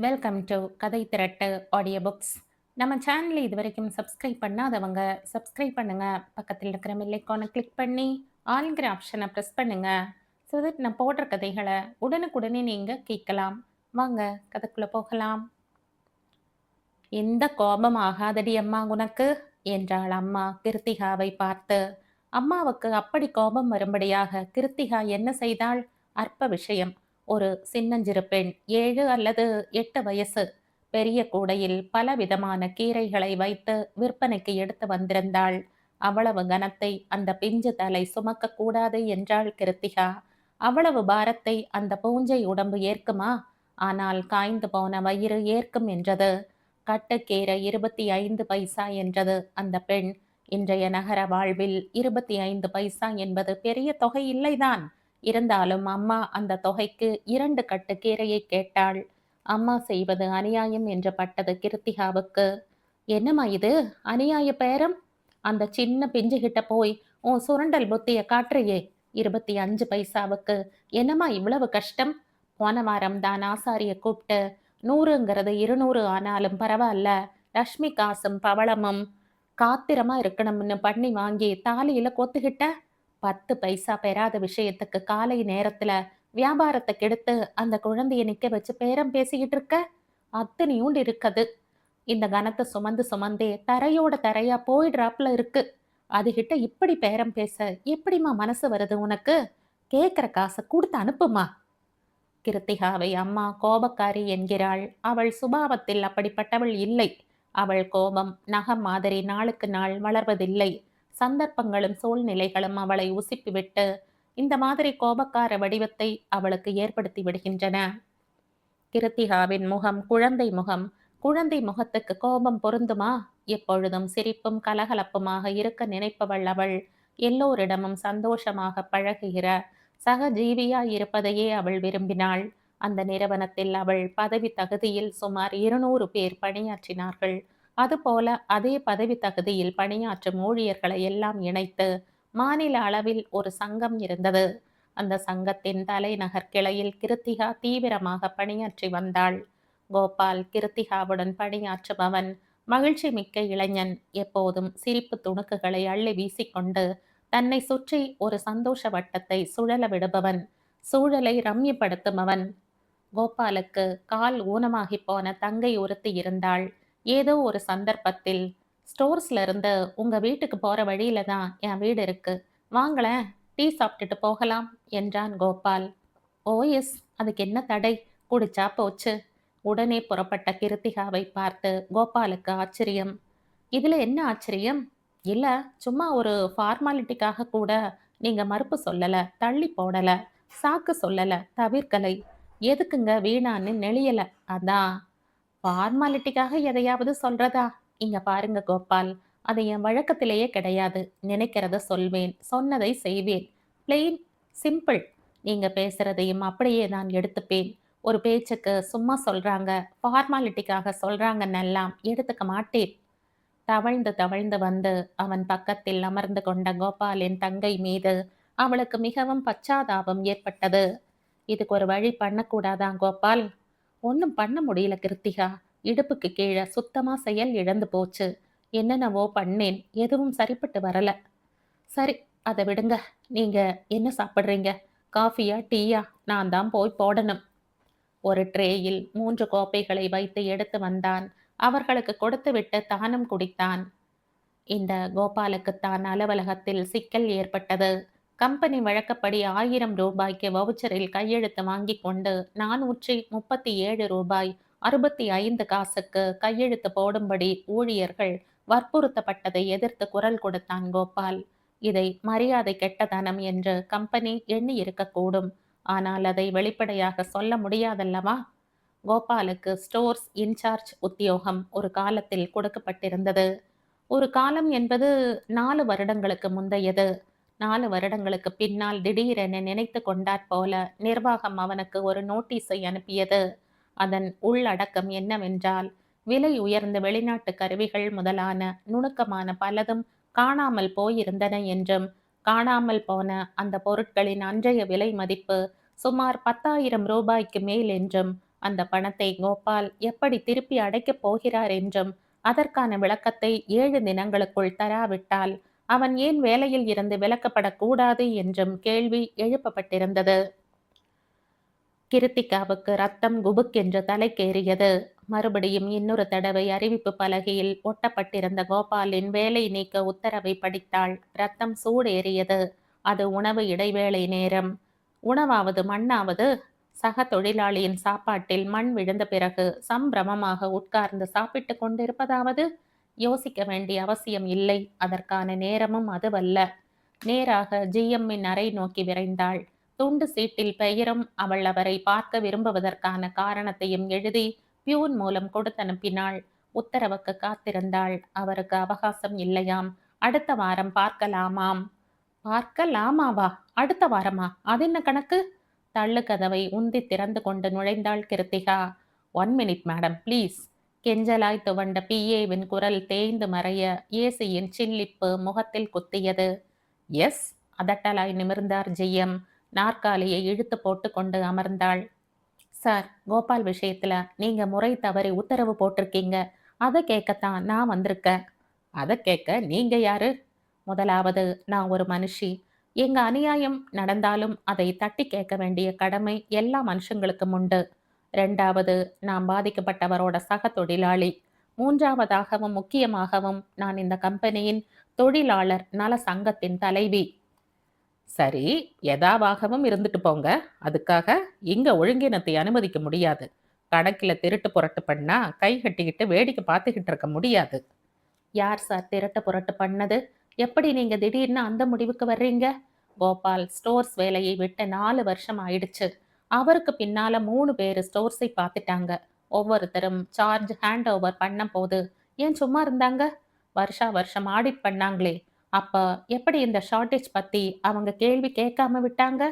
Welcome to கதை திரட்டு audio books. நம்ம சேனலை இது வரைக்கும் சப்ஸ்கிரைப் பண்ணாதவங்க சப்ஸ்கிரைப் பண்ணுங்க. பக்கத்தில் இருக்கிற பெல் ஐகானை கிளிக் பண்ணி ஆல்ங்கிற ஆப்ஷனை ப்ரெஸ் பண்ணுங்க. ஸோ தட் நான் போடுற கதைகளை உடனுக்குடனே நீங்கள் கேட்கலாம். வாங்க கதைக்குள்ளே போகலாம். எந்த கோபம் ஆகாதடி அம்மா உனக்கு என்றாள் அம்மா கிருத்திகாவை பார்த்து. அம்மாவுக்கு அப்படி கோபம் வரும்படியாக கிருத்திகா என்ன செய்தாள்? அற்ப விஷயம். ஒரு சின்னஞ்சிறு பெண், 7 அல்லது 8 வயசு. பெரிய கூடையில் பலவிதமான கீரைகளை வைத்து விற்பனைக்கு எடுத்து வந்திருந்தாள். அவ்வளவு கனத்தை அந்த பிஞ்சு தலை சுமக்க கூடாது என்றாள் கிருத்திகா. அவ்வளவு பாரத்தை அந்த பூஞ்சை உடம்பு ஏற்குமா? ஆனால் காய்ந்து போன வயிறு ஏற்கும் என்றது. கட்டுக்கீரை 25 பைசா என்றது அந்த பெண். இன்றைய நகர வாழ்வில் 25 பைசா என்பது பெரிய தொகை இல்லைதான். இருந்தாலும் அம்மா அந்த தொகைக்கு 2 கட்டுக்கீரையை கேட்டாள். அம்மா செய்வது அநியாயம் என்று பட்டது கிருத்திகாவுக்கு. என்னம்மா இது அநியாய பேரம்? அந்த சின்ன பிஞ்சுகிட்ட போய் உன் சுரண்டல் புத்திய காட்டுறியே. 25 பைசாவுக்கு என்னம்மா இவ்வளவு கஷ்டம்? போன வாரம் தான் ஆசாரிய கூப்பிட்டு 100ங்கிறது 200 ஆனாலும் பரவாயில்ல, லக்ஷ்மி காசும் பவளமும் காத்திரமா இருக்கணும்னு பண்ணி வாங்கி தாலியில கொத்துக்கிட்ட. 10 பைசா பெறாத விஷயத்துக்கு காலை நேரத்துல வியாபாரத்தை கெடுத்து அந்த குழந்தைய நிக்க வச்சு பேரம் பேசிக்கிட்டு இருக்க. அத்தனையூண்டு இருக்குது. இந்த கனத்தை சுமந்து சுமந்தே தரையோட தரையா போயிடுறாப்புல இருக்கு. அதுகிட்ட இப்படி பேரம் பேச எப்படிம்மா மனசு வருது உனக்கு? கேக்குற காசை கொடுத்து அனுப்புமா. கிருத்திகாவை அம்மா கோபக்காரி என்கிறாள். அவள் சுபாவத்தில் அப்படிப்பட்டவள் இல்லை. அவள் கோபம் நகம் மாதிரி நாளுக்கு நாள் வளர்வதில்லை. சந்தர்ப்பங்களும் சூழ்நிலைகளும் அவளை உசுப்பிவிட்டு இந்த மாதிரி கோபக்கார வடிவத்தை அவளுக்கு ஏற்படுத்தி விடுகின்றன. கிருத்திகாவின் முகம் குழந்தை முகம். குழந்தை முகத்துக்கு கோபம் பொருந்துமா? எப்பொழுதும் சிரிப்பும் கலகலப்புமாக இருக்க நினைப்பவள் அவள். எல்லோரிடமும் சந்தோஷமாக பழகுகிற சக ஜீவியாய் இருப்பதையே அவள் விரும்பினாள். அந்த நிறுவனத்தில் அவள் பதவி தகுதியில் சுமார் 200 பேர் பணியாற்றினார்கள். அதுபோல அதே பதவி தகுதியில் பணியாற்றும் ஊழியர்களை எல்லாம் இணைத்து மாநில அளவில் ஒரு சங்கம் இருந்தது. அந்த சங்கத்தின் தலைநகர் கிளையில் கிருத்திகா தீவிரமாக பணியாற்றி வந்தாள். கோபால் கிருத்திகாவுடன் பணியாற்றுபவன். மகிழ்ச்சி மிக்க இளைஞன். எப்போதும் சிரிப்பு துணுக்குகளை அள்ளி வீசிக்கொண்டு தன்னை சுற்றி ஒரு சந்தோஷ வட்டத்தை சுழல விடுபவன். சூழலை ரம்யப்படுத்துபவன். கோபாலுக்கு கால் ஊனமாகி போன தங்கை ஒருத்தி இருந்தாள். ஏதோ ஒரு சந்தர்ப்பத்தில், ஸ்டோர்ஸ்ல இருந்து உங்க வீட்டுக்கு போற வழியில தான் என் வீடு இருக்கு, வாங்களேன், டீ சாப்பிட்டுட்டு போகலாம் என்றான் கோபால். ஓ எஸ், அதுக்கு என்ன தடை? குடிச்சா போச்சு. உடனே புறப்பட்ட கிருத்திகாவை பார்த்து கோபாலுக்கு ஆச்சரியம். இதுல என்ன ஆச்சரியம்? இல்ல, சும்மா ஒரு ஃபார்மாலிட்டிக்காக கூட நீங்க மறுப்பு சொல்லல, தள்ளி போடல, சாக்கு சொல்லல, தவிர்க்கலை. எதுக்குங்க வீணான்னு நெளியல. அதான். ஃபார்மாலிட்டிக்காக எதையாவது சொல்றதா? இங்க பாருங்க கோபால், அது என் வழக்கத்திலேயே கிடையாது. நினைக்கிறத சொல்வேன், சொன்னதை செய்வேன். Plain simple. நீங்க பேசுறதையும் அப்படியே நான் எடுத்துப்பேன். ஒரு பேச்சுக்கு சும்மா சொல்றாங்க, ஃபார்மாலிட்டிக்காக சொல்றாங்கன்னெல்லாம் எடுத்துக்க மாட்டேன். தவழ்ந்து தவழ்ந்து வந்து அவன் பக்கத்தில் அமர்ந்து கொண்ட கோபாலின் தங்கை மீது அவளுக்கு மிகவும் பச்சாதாபம் ஏற்பட்டது. இதுக்கு ஒரு வழி பண்ணக்கூடாதா கோபால்? ஒன்றும் பண்ண முடியல கிருத்திகா. இடுப்புக்கு கீழே சுத்தமா செயல் இழந்து போச்சு. என்னென்னவோ பண்ணேன், எதுவும் சரிப்பட்டு வரல. சரி, அதை விடுங்க. நீங்க என்ன சாப்பிட்றீங்க? காஃபியா டீயா? நான் தான் போய் போடணும். ஒரு ட்ரேயில் 3 கோப்பைகளை வைத்து எடுத்து வந்தான். அவர்களுக்கு கொடுத்துவிட்டு தானும் குடித்தான். இந்த கோபாலுக்குத்தான் அலுவலகத்தில் சிக்கல் ஏற்பட்டது. கம்பெனி வழக்கப்படி 1000 ரூபாய்க்கு வவுச்சரில் கையெழுத்து வாங்கி கொண்டு 437 ரூபாய் 65 காசுக்கு கையெழுத்து போடும்படி ஊழியர்கள் வற்புறுத்தப்பட்டதை எதிர்த்து குரல் கொடுத்தான் கோபால். இதை மரியாதை கெட்டதனம் என்று கம்பெனி எண்ணி இருக்கக்கூடும். ஆனால் அதை வெளிப்படையாக சொல்ல முடியாதல்லவா? கோபாலுக்கு ஸ்டோர்ஸ் இன்சார்ஜ் உத்தியோகம் ஒரு காலத்தில் கொடுக்கப்பட்டிருந்தது. ஒரு காலம் என்பது 4 வருடங்களுக்கு முந்தையது. 4 வருடங்களுக்கு பின்னால் திடீரென நினைத்து கொண்டாற் போல நிர்வாகம் அவனுக்கு ஒரு நோட்டீஸை அனுப்பியது. அதன் உள்ளடக்கம் என்னவென்றால், விலை உயர்ந்த வெளிநாட்டு கருவிகள் முதலான நுணுக்கமான பலதும் காணாமல் போயிருந்தன என்றும், காணாமல் போன அந்த பொருட்களின் அன்றைய விலை மதிப்பு சுமார் 10,000 ரூபாய்க்கு மேல் என்றும் அந்த பணத்தை கோபால் எப்படி திருப்பி அடைக்கப் போகிறார் என்றும், அதற்கான விளக்கத்தை 7 தினங்களுக்குள் தராவிட்டால் அவன் ஏன் வேலையில் இருந்து விலக்கப்படக்கூடாது என்றும் கேள்வி எழுப்பப்பட்டிருந்தது. கிருத்திகாவுக்கு ரத்தம் குபுக்கென்று தலைக்கேறியது. மறுபடியும் இன்னொரு தடவை அறிவிப்பு பலகையில் ஒட்டப்பட்டிருந்த கோபாலின் வேலை நீக்க உத்தரவை படித்தாள். ரத்தம் சூடேறியது. அது உணவு இடைவேளை நேரம். உணவாவது மண்ணாவது. சக தொழிலாளியின் சாப்பாட்டில் மண் விழுந்த பிறகு சம்பிரமமாக உட்கார்ந்து சாப்பிட்டு கொண்டிருப்பதாவது யோசிக்க வேண்டிய அவசியம் இல்லை. அதற்கான நேரமும் அதுவல்ல. நேராக ஜிஎம்மின் அறை நோக்கி விரைந்தாள். துண்டு சீட்டில் பெயரும் அவள் அவரை பார்க்க விரும்புவதற்கான காரணத்தையும் எழுதி பியூன் மூலம் கொடுத்தனுப்பினாள். உத்தரவுக்கு காத்திருந்தாள். அவருக்கு அவகாசம் இல்லையாம். அடுத்த வாரம் பார்க்கலாமாம். பார்க்கலாமாவா? அடுத்த வாரமா? அது என்ன கணக்கு? தள்ளு கதவை உந்தி திறந்து கொண்டு நுழைந்தாள் கிருத்திகா. 1 minute madam please. கெஞ்சலாய் துவண்ட பிஏவின் குரல் தேய்ந்து மறைய ஏசியின் சில்லிப்பு முகத்தில் குத்தியது. எஸ். அதட்டலாய் நிமிர்ந்தார் ஜிஎம். நாற்காலியை இழுத்து போட்டு கொண்டு அமர்ந்தாள். சார், கோபால் விஷயத்துல நீங்க முறை தவறி உத்தரவு போட்டிருக்கீங்க. அதை கேட்கத்தான் நான் வந்திருக்கேன். அதை கேட்க நீங்க யாரு? முதலாவது, நான் ஒரு மனுஷி. எங்க அநியாயம் நடந்தாலும் அதை தட்டி கேட்க வேண்டிய கடமை எல்லா மனுஷங்களுக்கும் உண்டு. 2வது, நான் பாதிக்கப்பட்டவரோட சக தொழிலாளி. 3வதாகவும் முக்கியமாகவும் நான் இந்த கம்பெனியின் தொழிலாளர் நல சங்கத்தின் தலைவி. சரி, எதாவாகவும் இருந்துட்டு போங்க. அதுக்காக இங்க ஒழுங்கினத்தை அனுமதிக்க முடியாது. கணக்கில் திருட்டு புரட்டு பண்ணா கை கட்டிக்கிட்டு வேடிக்கை பார்த்துக்கிட்டு இருக்க முடியாது. யார் சார் திருட்டு புரட்டு பண்ணது? எப்படி நீங்க திடீர்னு அந்த முடிவுக்கு வர்றீங்க? கோபால் ஸ்டோர்ஸ் வேலையை விட்டு 4 வருஷம் ஆயிடுச்சு. அவருக்கு பின்னால 3 பேர் ஸ்டோர்ஸை பார்த்துட்டாங்க. ஒவ்வொருத்தரும் சார்ஜ் ஹேண்ட் ஓவர் பண்ண போது ஏன் சும்மா இருந்தாங்க? வருஷா வருஷம் ஆடிட் பண்ணாங்களே, அப்ப எப்படி இந்த ஷார்டேஜ் பத்தி அவங்க கேள்வி கேட்காம விட்டாங்க?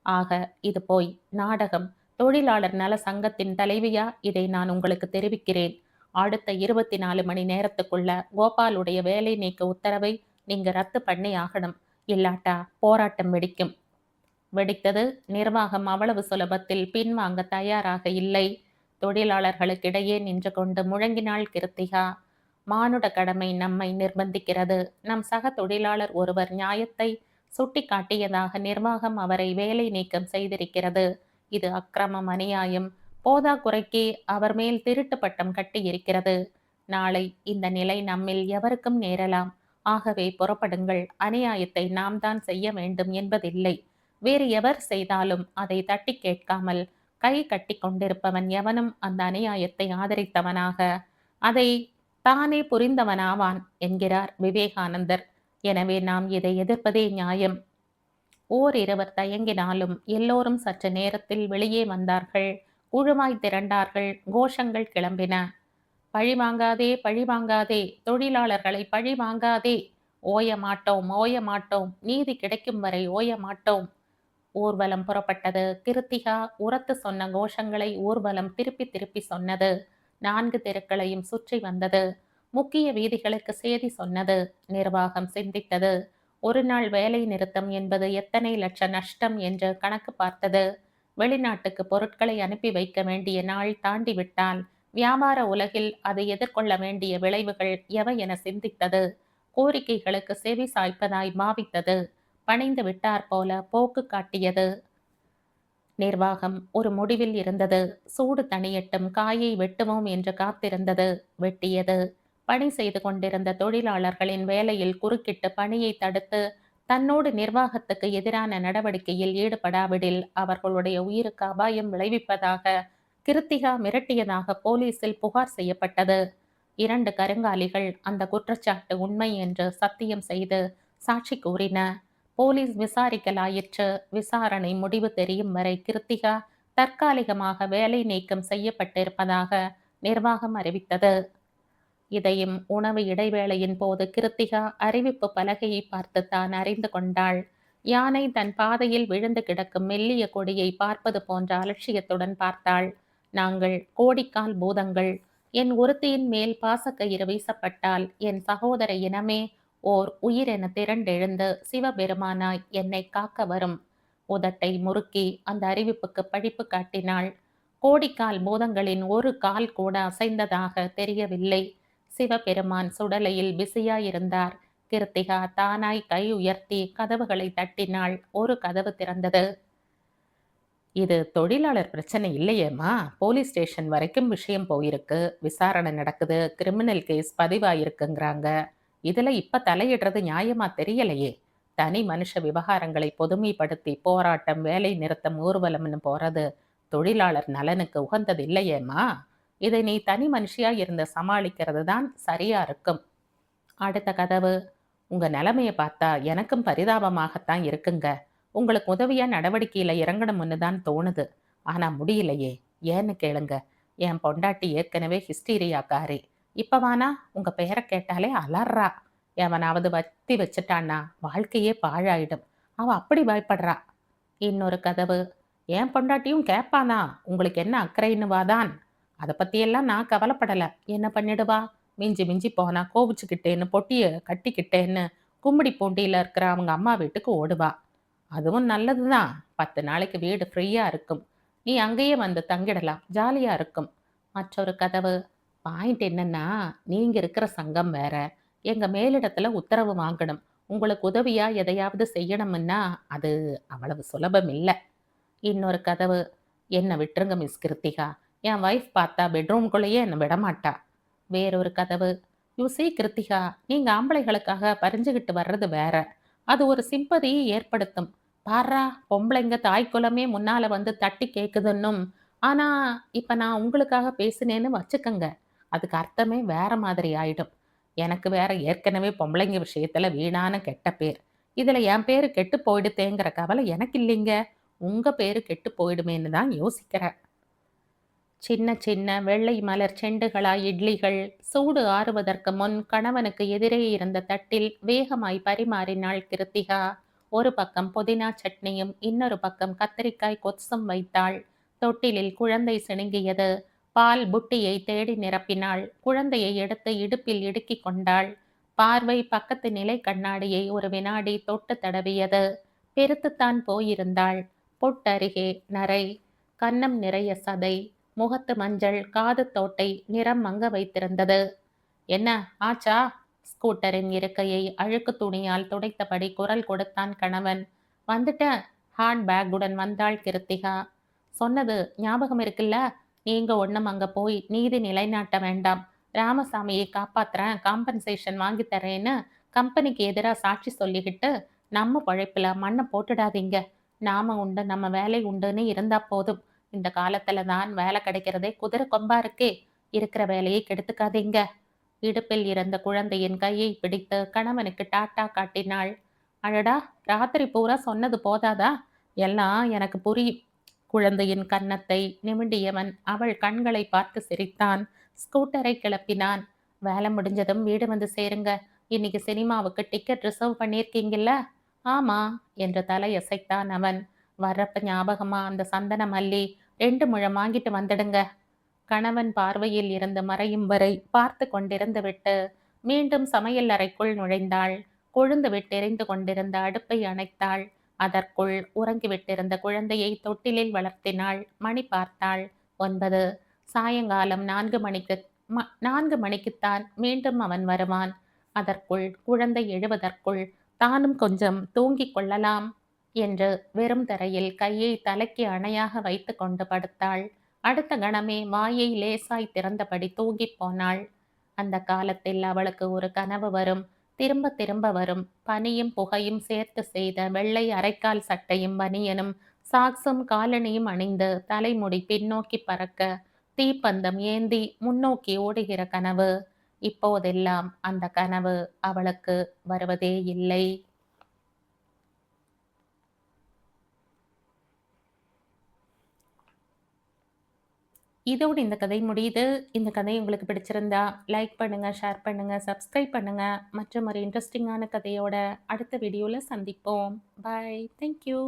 ஆக இது போய் நாடகம். தொழிலாளர் நல சங்கத்தின் தலைவியா இதை நான் உங்களுக்கு தெரிவிக்கிறேன். அடுத்த 24 மணி நேரத்துக்குள்ள கோபாலுடைய வேலை நீக்க உத்தரவை நீங்க ரத்து பண்ணி ஆகணும். இல்லாட்டா போராட்டம் வெடிக்கும். வெடித்தது. நிர்வாகம் அவ்வளவு சுலபத்தில் பின்வாங்க தயாராக இல்லை. தொழிலாளர்களுக்கிடையே நின்று கொண்டு முழங்கினாள் கிருத்திகா. மானுட கடமை நம்மை நிர்பந்திக்கிறது. நம் சக தொழிலாளர் ஒருவர் நியாயத்தை சுட்டி காட்டியதாக நிர்வாகம் அவரை வேலை நீக்கம் செய்திருக்கிறது. இது அக்கிரமம், அநியாயம். போதாக்குறைக்கு அவர் மேல் திருட்டு பட்டம் கட்டி இருக்கிறது. நாளை இந்த நிலை நம்மில் எவருக்கும் நேரலாம். ஆகவே புறப்படுங்கள். அநியாயத்தை நாம் தான் செய்ய வேண்டும் என்பதில்லை. வேறு எவர் செய்தாலும் அதை தட்டி கேட்காமல் கை கட்டி கொண்டிருப்பவன் எவனும் அந்த அநியாயத்தை ஆதரித்தவனாக, அதை தானே புரிந்தவனாவான் என்கிறார் விவேகானந்தர். எனவே நாம் இதை எதிர்ப்பதே நியாயம். ஓரிருவர் தயங்கினாலும் எல்லோரும் சற்று நேரத்தில் வெளியே வந்தார்கள். குழுவாய் திரண்டார்கள். கோஷங்கள் கிளம்பின. பழி வாங்காதே, பழி வாங்காதே, தொழிலாளர்களை பழி வாங்காதே, ஓய மாட்டோம், ஓய மாட்டோம், நீதி கிடைக்கும் வரை ஓய மாட்டோம். ஊர்வலம் புறப்பட்டது. கிருத்திகா உரத்து சொன்ன கோஷங்களை ஊர்வலம் திருப்பி திருப்பி சொன்னது. 4 தெருக்களையும் சுற்றி வந்தது. முக்கிய வீதிகளுக்கு செய்தி சொன்னது. நிர்வாகம் சிந்தித்தது. ஒரு நாள் வேலை நிறுத்தம் என்பது எத்தனை லட்ச நஷ்டம் என்று கணக்கு பார்த்தது. வெளிநாட்டுக்கு பொருட்களை அனுப்பி வைக்க வேண்டிய நாள் தாண்டிவிட்டால் வியாபார உலகில் அதை எதிர்கொள்ள வேண்டிய விளைவுகள் எவை என சிந்தித்தது. கோரிக்கைகளுக்கு செவி சாய்ப்பதாய் பாவித்தது. பணிந்து விட்டார் போல போக்கு காட்டியது. நிர்வாகம் ஒரு முடிவில் இருந்தது. சூடு தணியட்டும், காயை வெட்டுவோம் என்று காத்திருந்தது. வெட்டியது. பணி செய்து கொண்டிருந்த தொழிலாளர்களின் வேலையில் குறுக்கிட்டு பணியை தடுத்து தன்னோடு நிர்வாகத்துக்கு எதிரான நடவடிக்கையில் ஈடுபடாவிடில் அவர்களுடைய உயிருக்கு அபாயம் விளைவிப்பதாக கிருத்திகா மிரட்டியதாக போலீசில் புகார் செய்யப்பட்டது. 2 கருங்காலிகள் அந்த குற்றச்சாட்டு உண்மை என்று சத்தியம் செய்து சாட்சி கூறின. போலீஸ் விசாரிக்கலாயிற்று. விசாரணை முடிவு தெரியும் வரை கிருத்திகா தற்காலிகமாக வேலை நீக்கம் செய்யப்பட்டிருப்பதாக நிர்வாகம் அறிவித்தது. இதையும் உணவு இடைவேளையின் போது கிருத்திகா அறிவிப்பு பலகையை பார்த்து தான் அறிந்து கொண்டாள். யானை தன் பாதையில் விழுந்து கிடக்கும் மெல்லிய கொடியை பார்ப்பது போன்ற அலட்சியத்துடன் பார்த்தாள். நாங்கள் கோடிக்கால் பூதங்கள். என் ஒருத்தியின் மேல் பாசக்கயிறு வீசப்பட்டால் என் சகோதர இனமே ஓர் உயிரென திரண்டெழுந்து சிவபெருமானாய் என்னை காக்க வரும். உதட்டை முறுக்கி அந்த அறிவிப்புக்கு பழிப்பு காட்டினாள். கோடிக்கால் பூதங்களின் ஒரு கால் கூட அசைந்ததாக தெரியவில்லை. சிவபெருமான் சுடலையில் பிஸியாயிருந்தார். கிருத்திகா தானாய் கை உயர்த்தி கதவுகளை தட்டினாள். ஒரு கதவு திறந்தது. இது தொழிலாளர் பிரச்சனை இல்லையேம்மா. போலீஸ் ஸ்டேஷன் வரைக்கும் விஷயம் போயிருக்கு. விசாரணை நடக்குது. கிரிமினல் கேஸ் பதிவாயிருக்குங்கிறாங்க. இதுல இப்ப தலையிடுறது நியாயமா தெரியலையே. தனி மனுஷ விவகாரங்களை பொதுமைப்படுத்தி போராட்டம், வேலை நிறுத்தம், ஊர்வலம்னு போறது தொழிலாளர் நலனுக்கு உகந்தது இல்லையேம்மா. இதை நீ தனி மனுஷியா இருந்து சமாளிக்கிறது தான் சரியா இருக்கும். அடுத்த கதவு. உங்க நிலைமைய பார்த்தா எனக்கும் பரிதாபமாகத்தான் இருக்குங்க. உங்களுக்கு உதவியா நடவடிக்கையில இறங்கணும்னு தான் தோணுது. ஆனா முடியலையே. ஏன்னு கேளுங்க. என் பொண்டாட்டி ஏற்கனவே ஹிஸ்டீரியாக்காரி. இப்பவானா உங்க பெயரை கேட்டாலே அலறா. எவனாவது வத்தி வச்சுட்டான்னா வாழ்க்கையே பாழாயிடும். அவ அப்படி பயப்படுறா. இன்னொரு கதவு. என் பொண்டாட்டியும் கேட்பானா உங்களுக்கு என்ன அக்கறைன்னுவாதான். அதை பத்தியெல்லாம் நான் கவலைப்படல. என்ன பண்ணிடுவா? மிஞ்சி மிஞ்சி போனா கோவிச்சுக்கிட்டேன்னு பொட்டிய கட்டிக்கிட்டேன்னு கும்மிடி பூண்டியில இருக்கிற அவங்க அம்மா வீட்டுக்கு ஓடுவா. அதுவும் நல்லதுதான். 10 நாளைக்கு வீடு ஃப்ரீயா இருக்கும். நீ அங்கேயே வந்து தங்கிடலாம். ஜாலியா இருக்கும். மற்றொரு கதவு. பாயிண்ட் என்னன்னா, நீங்க இருக்கிற சங்கம் வேற. எங்க மேலிடத்துல உத்தரவு வாங்கணும். உங்களுக்கு உதவியா எதையாவது செய்யணும்னா அது அவ்வளவு சுலபம் இல்ல. இன்னொரு கதவு. என்ன விட்டுருங்க மிஸ் கிருத்திகா. என் வைஃப் பார்த்தா பெட்ரூம்குள்ளேயே என்ன விடமாட்டா. வேறொரு கதவு. யூ see கிருத்திகா, நீங்க ஆம்பளைகளுக்காக பறிஞ்சுகிட்டு வர்றது வேற. அது ஒரு சிம்பதி ஏற்படுத்தும். பாரா, பொம்பளைங்க தாய்க்குலமே முன்னால வந்து தட்டி கேக்குதுன்னும். ஆனா இப்ப நான் உங்களுக்காக பேசினேன்னு வச்சுக்கங்க. அதுக்கு அர்த்தமே வேற மாதிரி ஆயிடும். எனக்கு வேற ஏற்கனவே பொம்பளைங்க விஷயத்துல வீணான கெட்ட பேர். இதுல என் பேரு கெட்டு போயிடுதேங்கிற கவலை எனக்கு இல்லைங்க. உங்க பேரு கெட்டு போயிடுமேன்னு தான் யோசிக்கிறேன். சின்ன சின்ன வெள்ளை மலர் செண்டுகளாய் இட்லிகள் சூடு ஆறுவதற்கு முன் கணவனுக்கு எதிரே இருந்த தட்டில் வேகமாய் பரிமாறினாள் கிருத்திகா. ஒரு பக்கம் புதினா சட்னியும் இன்னொரு பக்கம் கத்தரிக்காய் கொத்தும் வைத்தாள். தொட்டிலில் குழந்தை சிணுங்கியது. பால் புட்டியை தேடி நிரப்பினாள். குழந்தையை எடுத்து இடுப்பில் இடுக்கிக் கொண்டாள். பார்வை பக்கத்து நிலை கண்ணாடியை ஒரு வினாடி தொட்டு தடவியது. பெருத்துத்தான் போயிருந்தாள். பொட்டருகே நரை, கன்னம் நிறைய சதை, முகத்து மஞ்சள், காது தோட்டை நிறம் மங்க வைத்திருந்தது. என்ன ஆச்சா? ஸ்கூட்டரின் இருக்கையை அழுக்கு துணியால் துடைத்தபடி குரல் கொடுத்தான் கணவன். வந்துட்டேன். ஹேண்ட் பேக்குடன் வந்தாள் கிருத்திகா. சொன்னது ஞாபகம் இருக்குல்ல? நீங்க ஒண்ணும் அங்க போய் நீதி நிலைநாட்ட வேண்டாம். ராமசாமியை காப்பாத்துறேன், காம்பன்சேஷன் வாங்கி தரேன்னு கம்பெனிக்கு எதிரா சாட்சி சொல்லிக்கிட்டு நம்ம பழைப்புல மண்ணை போட்டுடாதீங்க. நாம உண்டு நம்ம வேலை உண்டுன்னு இருந்தா போதும். இந்த காலத்துல தான் வேலை கிடைக்கிறதே குதிரை கொம்பா இருக்கே. இருக்கிற வேலையை கெடுத்துக்காதீங்க. இடுப்பில் இருந்த குழந்தையின் கையை பிடித்து கணவனுக்கு டாட்டா காட்டினாள். அழடா, ராத்திரி பூரா சொன்னது போதாதா? எல்லாம் எனக்கு புரியும். குழந்தையின் கன்னத்தை நிமிண்டியவன் அவள் கண்களை பார்த்து சிரித்தான். ஸ்கூட்டரை கிளப்பினான். வேலை முடிஞ்சதும் வீடு வந்து சேருங்க. இன்னைக்கு சினிமாவுக்கு டிக்கெட் ரிசர்வ் பண்ணியிருக்கீங்கல்ல? ஆமா என்று தலையசைத்தான் அவன். வர்றப்ப ஞாபகமா அந்த சந்தன மல்லி 2 முழம் வாங்கிட்டு வந்துடுங்க. கணவன் பார்வையில் இருந்து மறையும் வரை பார்த்து கொண்டிருந்து விட்டு மீண்டும் சமையல் அறைக்குள் நுழைந்தாள். கொழுந்து விட்டெறிந்து கொண்டிருந்த அடுப்பை அணைத்தாள். அதற்குள் உறங்கிவிட்டிருந்த குழந்தையை தொட்டிலில் வளர்த்தினாள். மணி பார்த்தாள். 9. சாயங்காலம் 4 மணிக்கு 4 மணிக்குத்தான் மீண்டும் அவன் வருவான். அதற்குள் குழந்தை எழுவதற்குள் தானும் கொஞ்சம் தூங்கிக் கொள்ளலாம் என்று வெறும் தரையில் கையை தலைக்கு அணையாக வைத்து கொண்டு படுத்தாள். அடுத்த கணமே வாயை லேசாய் திறந்தபடி தூங்கிப் போனாள். அந்த காலத்தில் அவளுக்கு ஒரு கனவு வரும். திரும்ப திரும்ப வரும். பனியும் புகையும் சேர்த்து செய்த வெள்ளை அரைக்கால் சட்டையும் பனியனும் சாக்ஸும் காலணியும் அணிந்து தலைமுடி பின்னோக்கி பறக்க தீப்பந்தம் ஏந்தி முன்னோக்கி ஓடுகிற கனவு. இப்போதெல்லாம் அந்த கனவு அவளுக்கு வருவதே இல்லை. இதோடு இந்த கதை முடியுது. இந்த கதை உங்களுக்கு பிடிச்சிருந்தா லைக் பண்ணுங்க, ஷேர் பண்ணுங்க, சப்ஸ்கிரைப் பண்ணுங்க. மற்றும் ஒரு இன்ட்ரெஸ்டிங்கான கதையோட அடுத்த வீடியோல சந்திப்போம். பாய். Thank you.